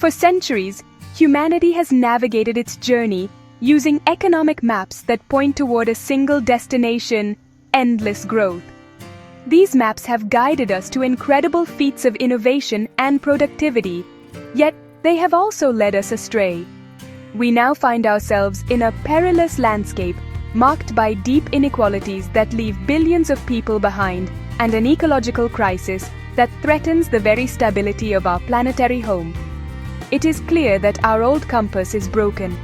For centuries, humanity has navigated its journey using economic maps that point toward a single destination: endless growth. These maps have guided us to incredible feats of innovation and productivity, yet they have also led us astray. We now find ourselves in a perilous landscape marked by deep inequalities that leave billions of people behind and an ecological crisis that threatens the very stability of our planetary home. It is clear that our old compass is broken.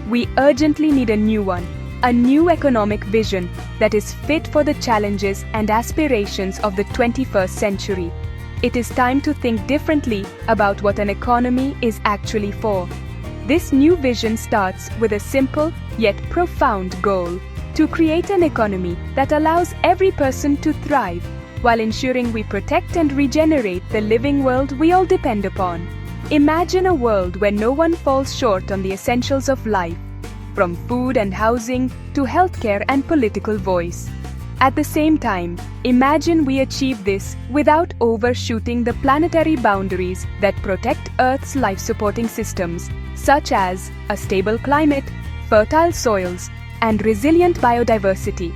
We urgently need a new one, a new economic vision that is fit for the challenges and aspirations of the 21st century. It is time to think differently about what an economy is actually for. This new vision starts with a simple yet profound goal: to create an economy that allows every person to thrive while ensuring we protect and regenerate the living world we all depend upon. Imagine a world where no one falls short on the essentials of life, from food and housing to healthcare and political voice. At the same time, imagine we achieve this without overshooting the planetary boundaries that protect Earth's life-supporting systems, such as a stable climate, fertile soils, and resilient biodiversity.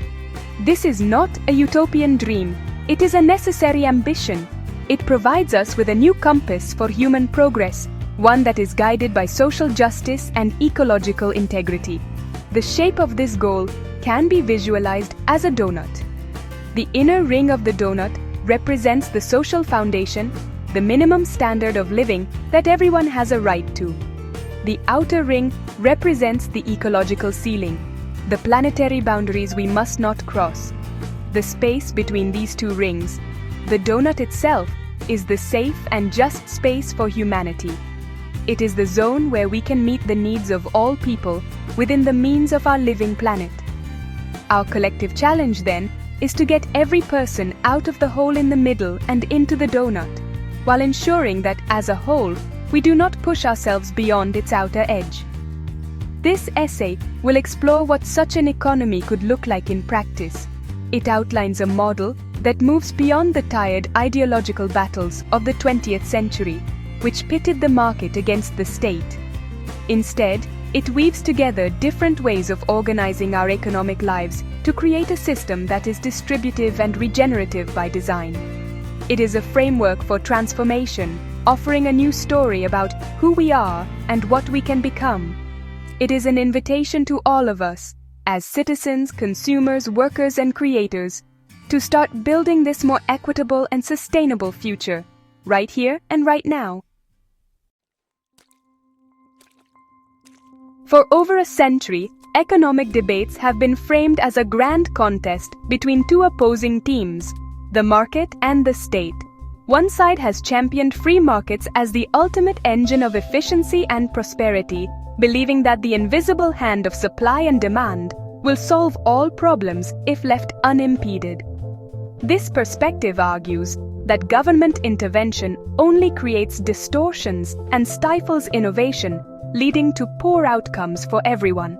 This is not a utopian dream, it is a necessary ambition. It provides us with a new compass for human progress, one that is guided by social justice and ecological integrity. The shape of this goal can be visualized as a donut. The inner ring of the donut represents the social foundation, the minimum standard of living that everyone has a right to. The outer ring represents the ecological ceiling, the planetary boundaries we must not cross. The space between these two rings, the donut itself, is the safe and just space for humanity. It is the zone where we can meet the needs of all people within the means of our living planet. Our collective challenge, then, is to get every person out of the hole in the middle and into the donut, while ensuring that, as a whole, we do not push ourselves beyond its outer edge. This essay will explore what such an economy could look like in practice. It outlines a model that moves beyond the tired ideological battles of the 20th century, which pitted the market against the state. Instead, it weaves together different ways of organizing our economic lives to create a system that is distributive and regenerative by design. It is a framework for transformation, offering a new story about who we are and what we can become. It is an invitation to all of us, as citizens, consumers, workers, and creators, to start building this more equitable and sustainable future, right here and right now. For over a century, economic debates have been framed as a grand contest between two opposing teams, the market and the state. One side has championed free markets as the ultimate engine of efficiency and prosperity, believing that the invisible hand of supply and demand will solve all problems if left unimpeded. This perspective argues that government intervention only creates distortions and stifles innovation, leading to poor outcomes for everyone.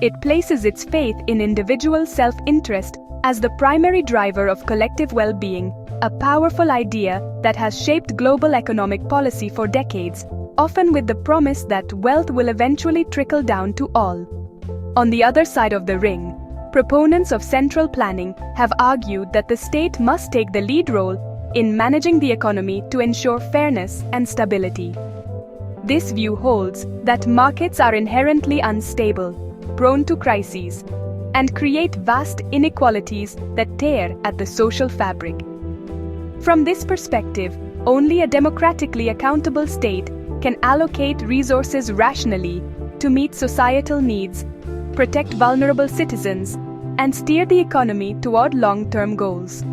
It places its faith in individual self-interest as the primary driver of collective well-being, a powerful idea that has shaped global economic policy for decades, often with the promise that wealth will eventually trickle down to all. On the other side of the ring, proponents of central planning have argued that the state must take the lead role in managing the economy to ensure fairness and stability. This view holds that markets are inherently unstable, prone to crises, and create vast inequalities that tear at the social fabric. From this perspective, only a democratically accountable state can allocate resources rationally to meet societal needs, protect vulnerable citizens, and steer the economy toward long-term goals.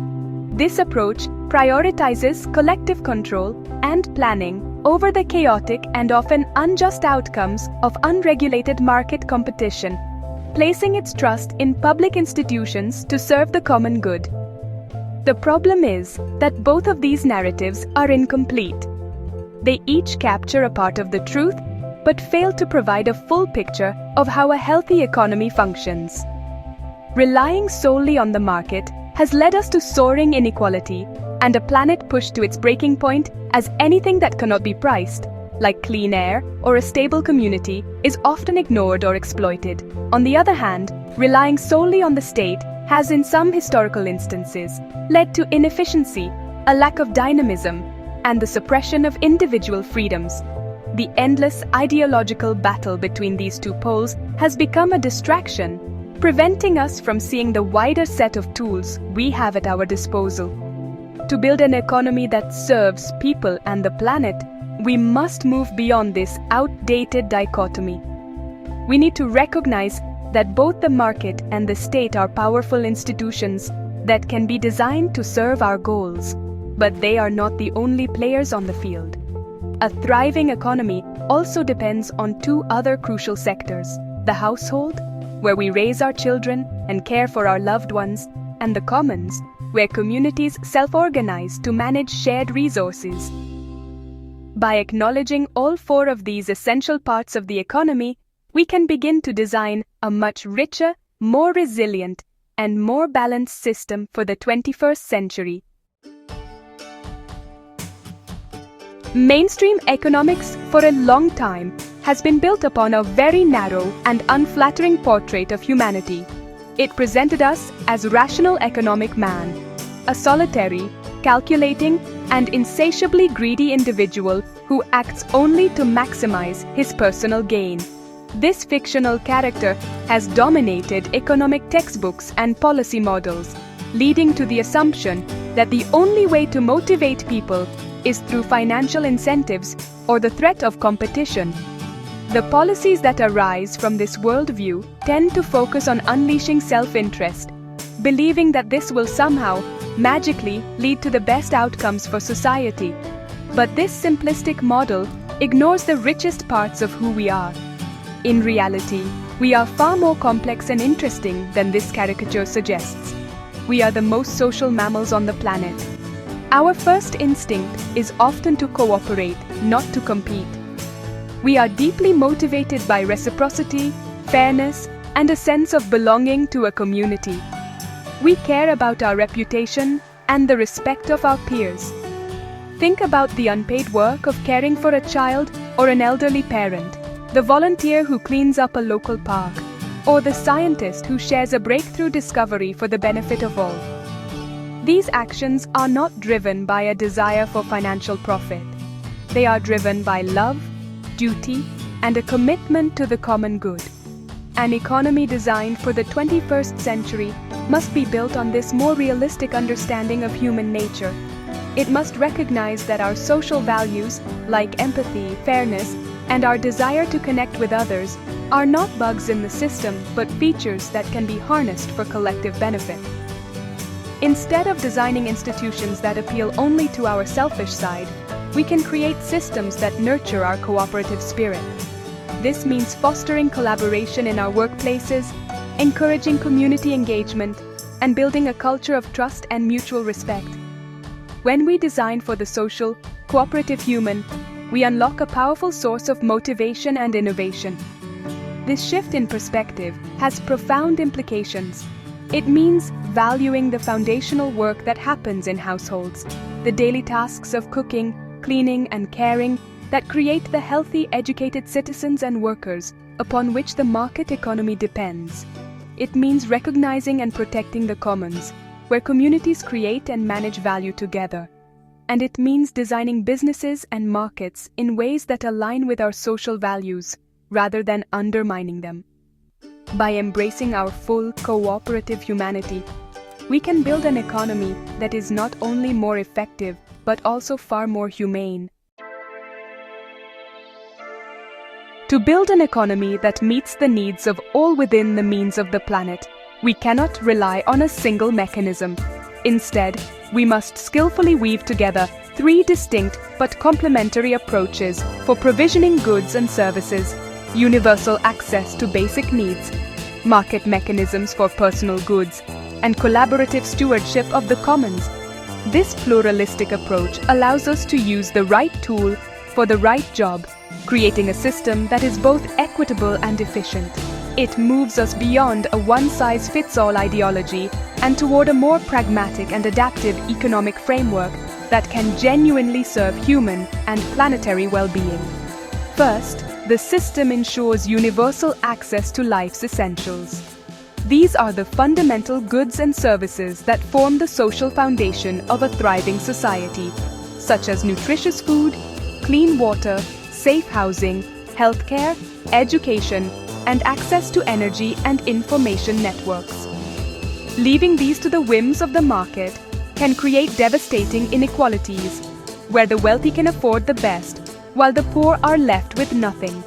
This approach prioritizes collective control and planning over the chaotic and often unjust outcomes of unregulated market competition, placing its trust in public institutions to serve the common good. The problem is that both of these narratives are incomplete. They each capture a part of the truth, but fail to provide a full picture of how a healthy economy functions. Relying solely on the market has led us to soaring inequality and a planet pushed to its breaking point as anything that cannot be priced like clean air or a stable community, is often ignored or exploited. On the other hand, relying solely on the state has in some historical instances led to inefficiency, a lack of dynamism, and the suppression of individual freedoms. The endless ideological battle between these two poles has become a distraction, preventing us from seeing the wider set of tools we have at our disposal. To build an economy that serves people and the planet, we must move beyond this outdated dichotomy. We need to recognize that both the market and the state are powerful institutions that can be designed to serve our goals, but they are not the only players on the field. A thriving economy also depends on two other crucial sectors: the household, where we raise our children and care for our loved ones, and the commons, where communities self-organize to manage shared resources. By acknowledging all four of these essential parts of the economy, we can begin to design a much richer, more resilient, and more balanced system for the 21st century. Mainstream economics for a long time has been built upon a very narrow and unflattering portrait of humanity. It presented us as rational economic man, a solitary, calculating, and insatiably greedy individual who acts only to maximize his personal gain. This fictional character has dominated economic textbooks and policy models, leading to the assumption that the only way to motivate people is through financial incentives or the threat of competition. The policies that arise from this worldview tend to focus on unleashing self-interest, believing that this will somehow, magically, lead to the best outcomes for society. But this simplistic model ignores the richest parts of who we are. In reality, we are far more complex and interesting than this caricature suggests. We are the most social mammals on the planet. Our first instinct is often to cooperate, not to compete. We are deeply motivated by reciprocity, fairness, and a sense of belonging to a community. We care about our reputation and the respect of our peers. Think about the unpaid work of caring for a child or an elderly parent, the volunteer who cleans up a local park, or the scientist who shares a breakthrough discovery for the benefit of all. These actions are not driven by a desire for financial profit. They are driven by love, duty, and a commitment to the common good. An economy designed for the 21st century must be built on this more realistic understanding of human nature. It must recognize that our social values, like empathy, fairness, and our desire to connect with others, are not bugs in the system but features that can be harnessed for collective benefit. Instead of designing institutions that appeal only to our selfish side, we can create systems that nurture our cooperative spirit. This means fostering collaboration in our workplaces, encouraging community engagement, and building a culture of trust and mutual respect. When we design for the social, cooperative human, we unlock a powerful source of motivation and innovation. This shift in perspective has profound implications. It means valuing the foundational work that happens in households, the daily tasks of cooking, cleaning, and caring that create the healthy, educated citizens and workers upon which the market economy depends. It means recognizing and protecting the commons, where communities create and manage value together. And it means designing businesses and markets in ways that align with our social values, rather than undermining them. By embracing our full cooperative humanity, we can build an economy that is not only more effective, but also far more humane. To build an economy that meets the needs of all within the means of the planet, we cannot rely on a single mechanism. Instead, we must skillfully weave together three distinct but complementary approaches for provisioning goods and services: universal access to basic needs, market mechanisms for personal goods, and collaborative stewardship of the commons. This pluralistic approach allows us to use the right tool for the right job, creating a system that is both equitable and efficient. It moves us beyond a one-size-fits-all ideology and toward a more pragmatic and adaptive economic framework that can genuinely serve human and planetary well-being. First, the system ensures universal access to life's essentials. These are the fundamental goods and services that form the social foundation of a thriving society, such as nutritious food, clean water, safe housing, healthcare, education, and access to energy and information networks. Leaving these to the whims of the market can create devastating inequalities, where the wealthy can afford the best, while the poor are left with nothing.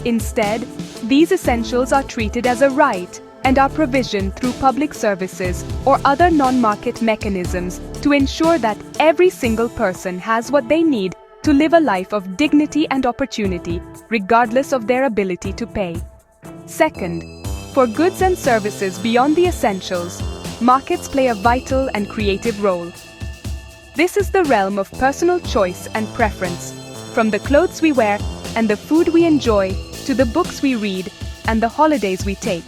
Instead, these essentials are treated as a right and are provisioned through public services or other non-market mechanisms to ensure that every single person has what they need to live a life of dignity and opportunity, regardless of their ability to pay. Second, for goods and services beyond the essentials, markets play a vital and creative role. This is the realm of personal choice and preference, from the clothes we wear and the food we enjoy to the books we read and the holidays we take.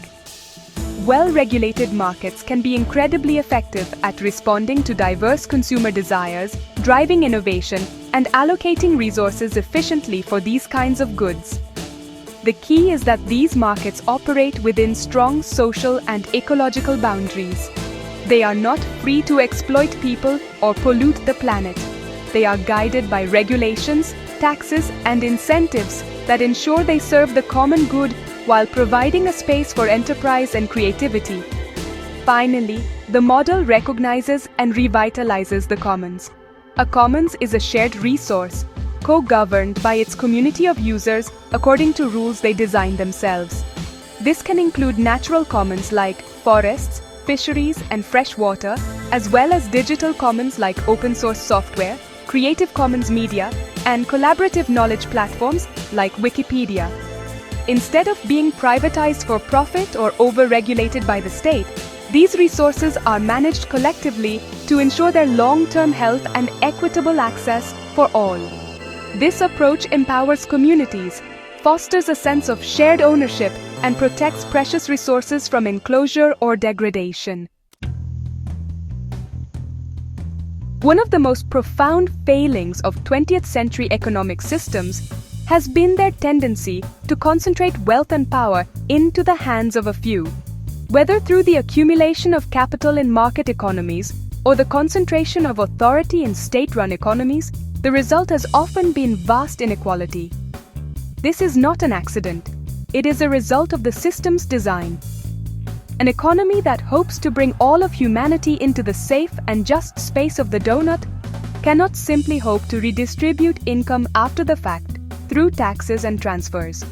Well-regulated markets can be incredibly effective at responding to diverse consumer desires, driving innovation, and allocating resources efficiently for these kinds of goods. The key is that these markets operate within strong social and ecological boundaries. They are not free to exploit people or pollute the planet. They are guided by regulations, taxes, and incentives that ensure they serve the common good while providing a space for enterprise and creativity. Finally, the model recognizes and revitalizes the commons. A commons is a shared resource, co-governed by its community of users according to rules they design themselves. This can include natural commons like forests, fisheries, and fresh water, as well as digital commons like open-source software, Creative Commons media, and collaborative knowledge platforms like Wikipedia. Instead of being privatized for profit or over-regulated by the state, these resources are managed collectively to ensure their long-term health and equitable access for all. This approach empowers communities, fosters a sense of shared ownership, and protects precious resources from enclosure or degradation. One of the most profound failings of 20th century economic systems has been their tendency to concentrate wealth and power into the hands of a few. Whether through the accumulation of capital in market economies or the concentration of authority in state-run economies, the result has often been vast inequality. This is not an accident. It is a result of the system's design. An economy that hopes to bring all of humanity into the safe and just space of the donut cannot simply hope to redistribute income after the fact through taxes and transfers.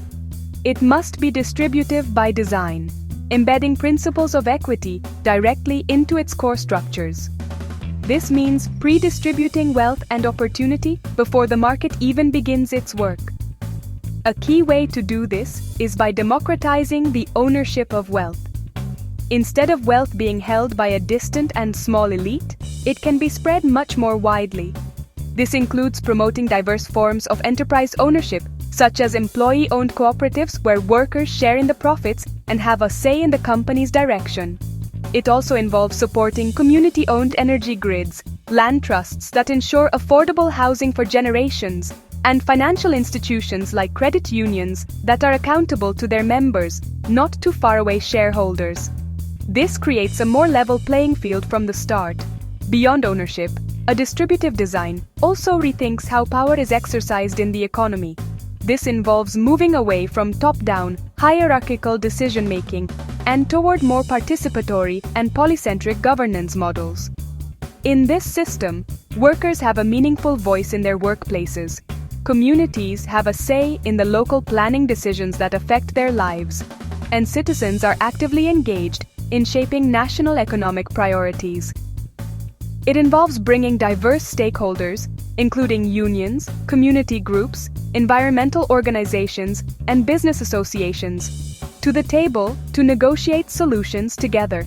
It must be distributive by design, embedding principles of equity directly into its core structures. This means pre-distributing wealth and opportunity before the market even begins its work. A key way to do this is by democratizing the ownership of wealth. Instead of wealth being held by a distant and small elite, it can be spread much more widely. This includes promoting diverse forms of enterprise ownership, such as employee-owned cooperatives where workers share in the profits and have a say in the company's direction. It also involves supporting community-owned energy grids, land trusts that ensure affordable housing for generations, and financial institutions like credit unions that are accountable to their members, not to faraway shareholders. This creates a more level playing field from the start. Beyond ownership, a distributive design also rethinks how power is exercised in the economy. This involves moving away from top-down, hierarchical decision-making and toward more participatory and polycentric governance models. In this system, workers have a meaningful voice in their workplaces. Communities have a say in the local planning decisions that affect their lives, and citizens are actively engaged in shaping national economic priorities. It involves bringing diverse stakeholders, including unions, community groups, environmental organizations, and business associations, to the table to negotiate solutions together.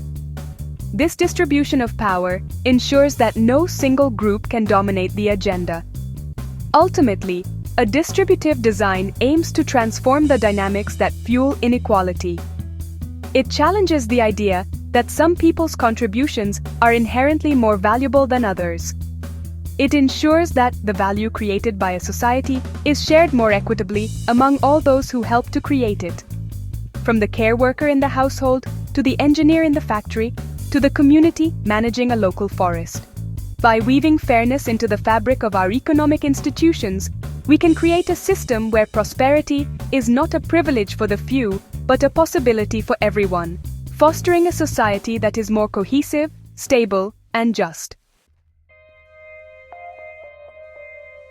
This distribution of power ensures that no single group can dominate the agenda. Ultimately, a distributive design aims to transform the dynamics that fuel inequality. It challenges the idea that some people's contributions are inherently more valuable than others. It ensures that the value created by a society is shared more equitably among all those who help to create it. From the care worker in the household, to the engineer in the factory, to the community managing a local forest. By weaving fairness into the fabric of our economic institutions, we can create a system where prosperity is not a privilege for the few, but a possibility for everyone, fostering a society that is more cohesive, stable, and just.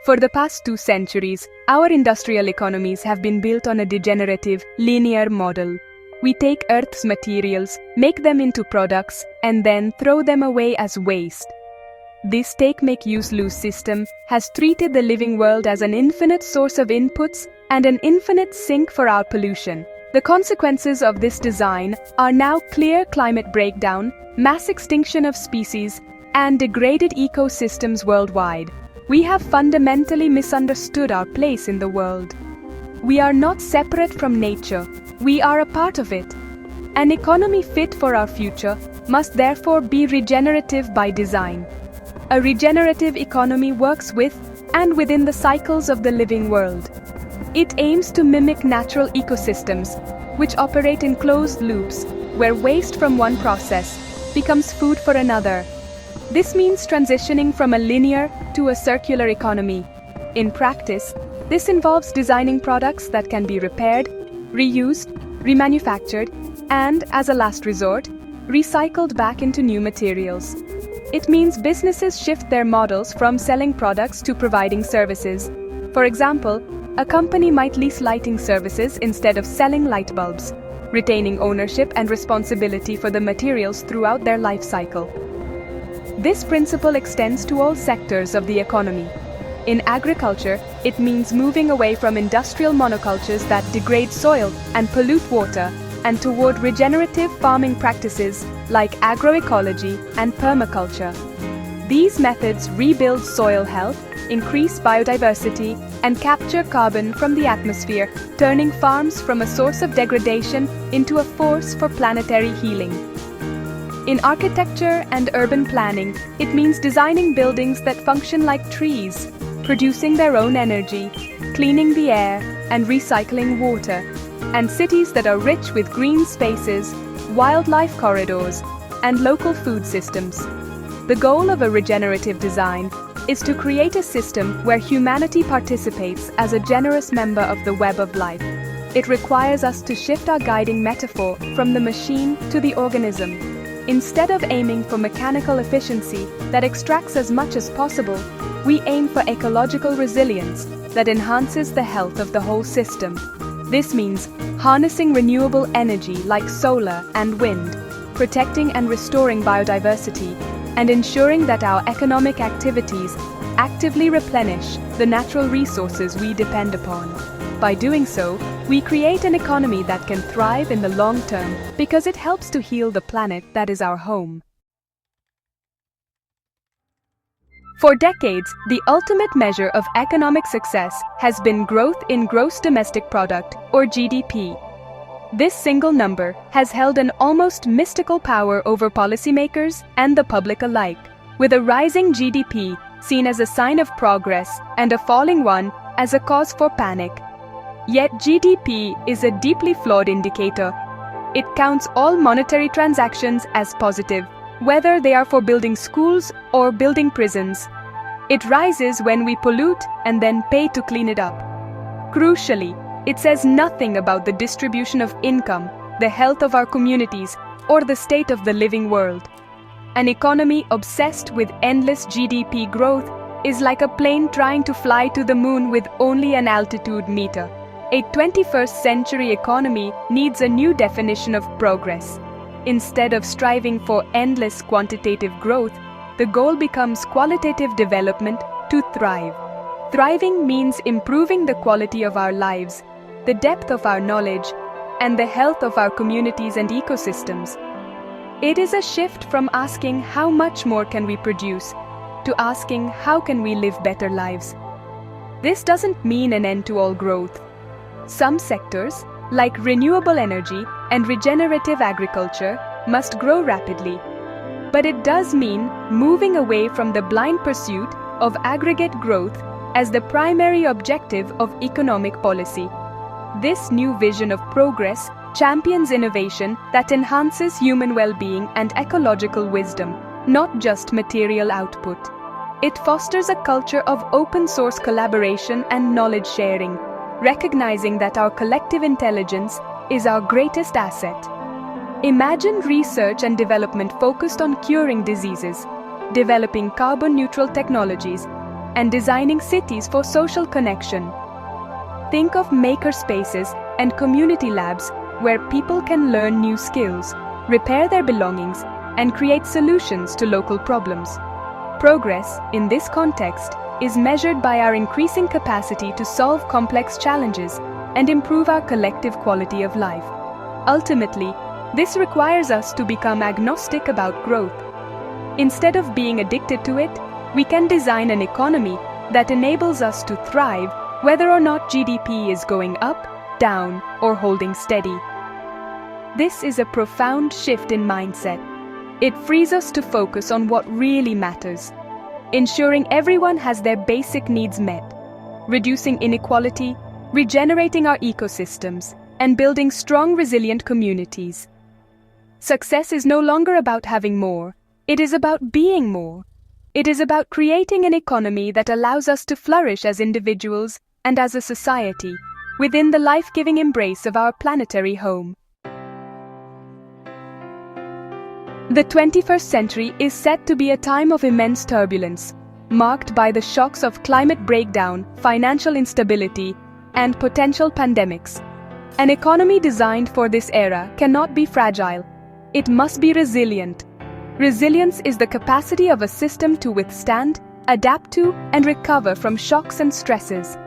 For the past 2 centuries, our industrial economies have been built on a degenerative, linear model. We take Earth's materials, make them into products, and then throw them away as waste. This take-make-use-lose system has treated the living world as an infinite source of inputs and an infinite sink for our pollution. The consequences of this design are now clear climate breakdown, mass extinction of species, and degraded ecosystems worldwide. We have fundamentally misunderstood our place in the world. We are not separate from nature. We are a part of it. An economy fit for our future must therefore be regenerative by design. A regenerative economy works with and within the cycles of the living world. It aims to mimic natural ecosystems, which operate in closed loops, where waste from one process becomes food for another. This means transitioning from a linear to a circular economy. In practice, this involves designing products that can be repaired, reused, remanufactured, and, as a last resort, recycled back into new materials. It means businesses shift their models from selling products to providing services. For example, a company might lease lighting services instead of selling light bulbs, retaining ownership and responsibility for the materials throughout their life cycle. This principle extends to all sectors of the economy. In agriculture, it means moving away from industrial monocultures that degrade soil and pollute water, and toward regenerative farming practices like agroecology and permaculture. These methods rebuild soil health, increase biodiversity, and capture carbon from the atmosphere, turning farms from a source of degradation into a force for planetary healing. In architecture and urban planning, it means designing buildings that function like trees, producing their own energy, cleaning the air, and recycling water, and cities that are rich with green spaces, wildlife corridors, and local food systems. The goal of a regenerative design is to create a system where humanity participates as a generous member of the web of life. It requires us to shift our guiding metaphor from the machine to the organism. Instead of aiming for mechanical efficiency that extracts as much as possible, we aim for ecological resilience that enhances the health of the whole system. This means harnessing renewable energy like solar and wind, protecting and restoring biodiversity, and ensuring that our economic activities actively replenish the natural resources we depend upon. By doing so, we create an economy that can thrive in the long term because it helps to heal the planet that is our home. For decades, the ultimate measure of economic success has been growth in gross domestic product, or GDP. This single number has held an almost mystical power over policymakers and the public alike, with a rising GDP seen as a sign of progress and a falling one as a cause for panic. Yet GDP is a deeply flawed indicator. It counts all monetary transactions as positive, whether they are for building schools or building prisons. It rises when we pollute and then pay to clean it up. Crucially, it says nothing about the distribution of income, the health of our communities, or the state of the living world. An economy obsessed with endless GDP growth is like a plane trying to fly to the moon with only an altitude meter. A 21st century economy needs a new definition of progress. Instead of striving for endless quantitative growth, the goal becomes qualitative development to thrive. Thriving means improving the quality of our lives, the depth of our knowledge, and the health of our communities and ecosystems. It is a shift from asking how much more can we produce to asking how can we live better lives. This doesn't mean an end to all growth. Some sectors, like renewable energy and regenerative agriculture, must grow rapidly. But it does mean moving away from the blind pursuit of aggregate growth as the primary objective of economic policy. This new vision of progress champions innovation that enhances human well-being and ecological wisdom, not just material output. It fosters a culture of open-source collaboration and knowledge sharing, recognizing that our collective intelligence is our greatest asset. Imagine research and development focused on curing diseases, developing carbon-neutral technologies, and designing cities for social connection. Think of maker spaces and community labs where people can learn new skills, repair their belongings, and create solutions to local problems. Progress, in this context, is measured by our increasing capacity to solve complex challenges and improve our collective quality of life. Ultimately, this requires us to become agnostic about growth. Instead of being addicted to it, we can design an economy that enables us to thrive whether or not GDP is going up, down, or holding steady. This is a profound shift in mindset. It frees us to focus on what really matters, ensuring everyone has their basic needs met, reducing inequality, regenerating our ecosystems, and building strong, resilient communities. Success is no longer about having more, it is about being more. It is about creating an economy that allows us to flourish as individuals and as a society, within the life-giving embrace of our planetary home. The 21st century is set to be a time of immense turbulence, marked by the shocks of climate breakdown, financial instability, and potential pandemics. An economy designed for this era cannot be fragile. It must be resilient. Resilience is the capacity of a system to withstand, adapt to, and recover from shocks and stresses.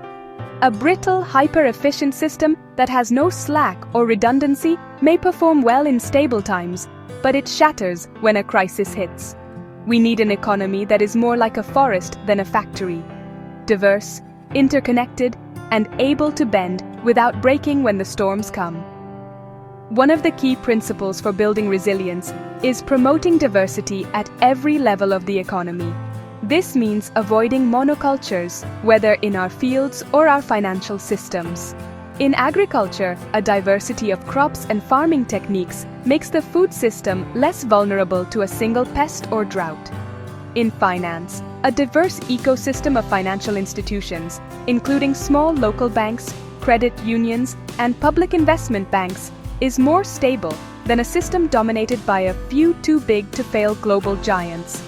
A brittle, hyper-efficient system that has no slack or redundancy may perform well in stable times, but it shatters when a crisis hits. We need an economy that is more like a forest than a factory, diverse, interconnected, and able to bend without breaking when the storms come. One of the key principles for building resilience is promoting diversity at every level of the economy. This means avoiding monocultures, whether in our fields or our financial systems. In agriculture, a diversity of crops and farming techniques makes the food system less vulnerable to a single pest or drought. In finance, a diverse ecosystem of financial institutions, including small local banks, credit unions, and public investment banks, is more stable than a system dominated by a few too-big-to-fail global giants.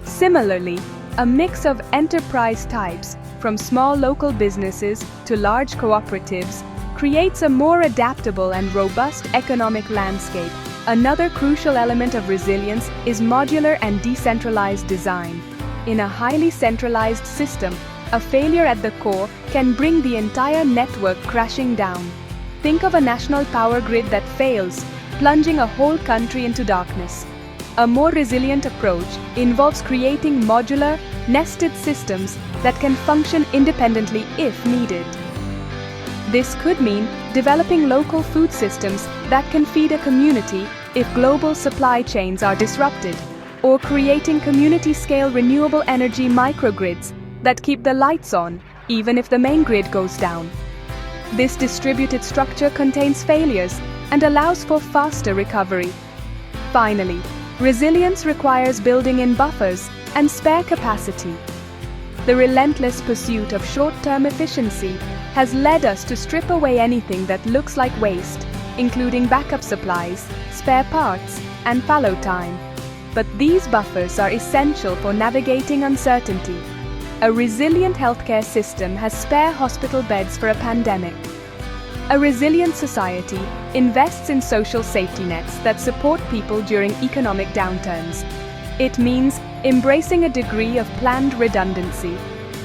Similarly, a mix of enterprise types, from small local businesses to large cooperatives, creates a more adaptable and robust economic landscape. Another crucial element of resilience is modular and decentralized design. In a highly centralized system, a failure at the core can bring the entire network crashing down. Think of a national power grid that fails, plunging a whole country into darkness. A more resilient approach involves creating modular, nested systems that can function independently if needed. This could mean developing local food systems that can feed a community if global supply chains are disrupted, or creating community-scale renewable energy microgrids that keep the lights on even if the main grid goes down. This distributed structure contains failures and allows for faster recovery. Finally, resilience requires building in buffers and spare capacity. The relentless pursuit of short-term efficiency has led us to strip away anything that looks like waste, including backup supplies, spare parts, and fallow time. But these buffers are essential for navigating uncertainty. A resilient healthcare system has spare hospital beds for a pandemic. A resilient society invests in social safety nets that support people during economic downturns. It means embracing a degree of planned redundancy,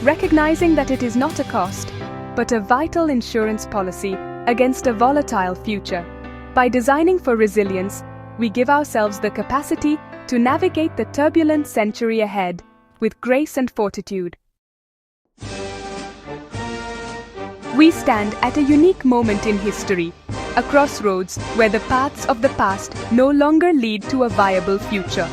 recognizing that it is not a cost, but a vital insurance policy against a volatile future. By designing for resilience, we give ourselves the capacity to navigate the turbulent century ahead with grace and fortitude. We stand at a unique moment in history, a crossroads where the paths of the past no longer lead to a viable future.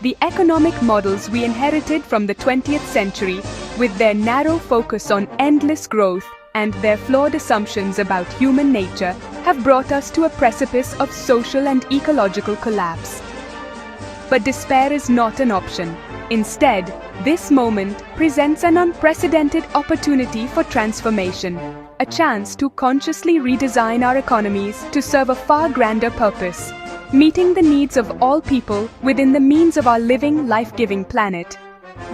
The economic models we inherited from the 20th century with their narrow focus on endless growth and their flawed assumptions about human nature, have brought us to a precipice of social and ecological collapse. But despair is not an option. Instead, this moment presents an unprecedented opportunity for transformation, a chance to consciously redesign our economies to serve a far grander purpose, meeting the needs of all people within the means of our living, life-giving planet.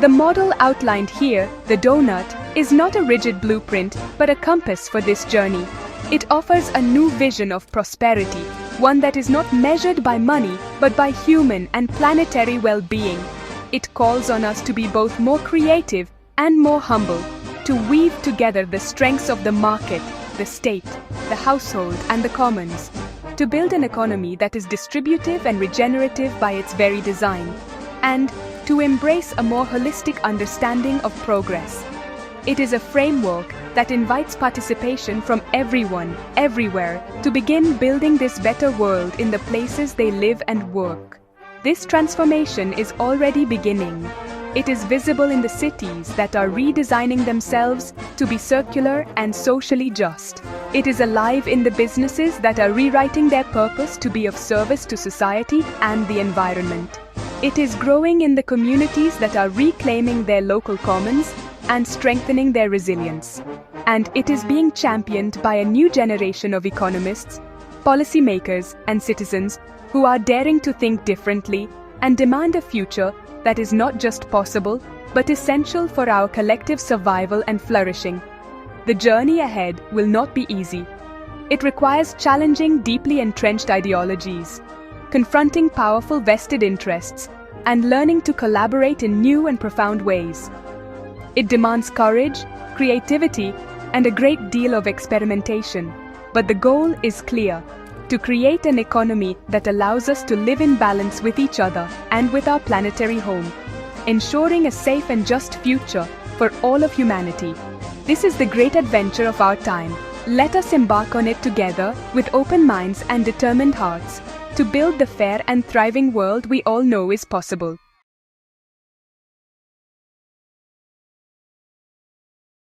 The model outlined here, the donut, is not a rigid blueprint, but a compass for this journey. It offers a new vision of prosperity, one that is not measured by money, but by human and planetary well-being. It calls on us to be both more creative and more humble, to weave together the strengths of the market, the state, the household, and the commons, to build an economy that is distributive and regenerative by its very design, and to embrace a more holistic understanding of progress. It is a framework that invites participation from everyone, everywhere, to begin building this better world in the places they live and work. This transformation is already beginning. It is visible in the cities that are redesigning themselves to be circular and socially just. It is alive in the businesses that are rewriting their purpose to be of service to society and the environment. It is growing in the communities that are reclaiming their local commons and strengthening their resilience. And it is being championed by a new generation of economists, policymakers, and citizens who are daring to think differently and demand a future that is not just possible, but essential for our collective survival and flourishing. The journey ahead will not be easy. It requires challenging deeply entrenched ideologies, confronting powerful vested interests, and learning to collaborate in new and profound ways. It demands courage, creativity, and a great deal of experimentation. But the goal is clear: to create an economy that allows us to live in balance with each other and with our planetary home, ensuring a safe and just future for all of humanity. This is the great adventure of our time. Let us embark on it together with open minds and determined hearts to build the fair and thriving world we all know is possible.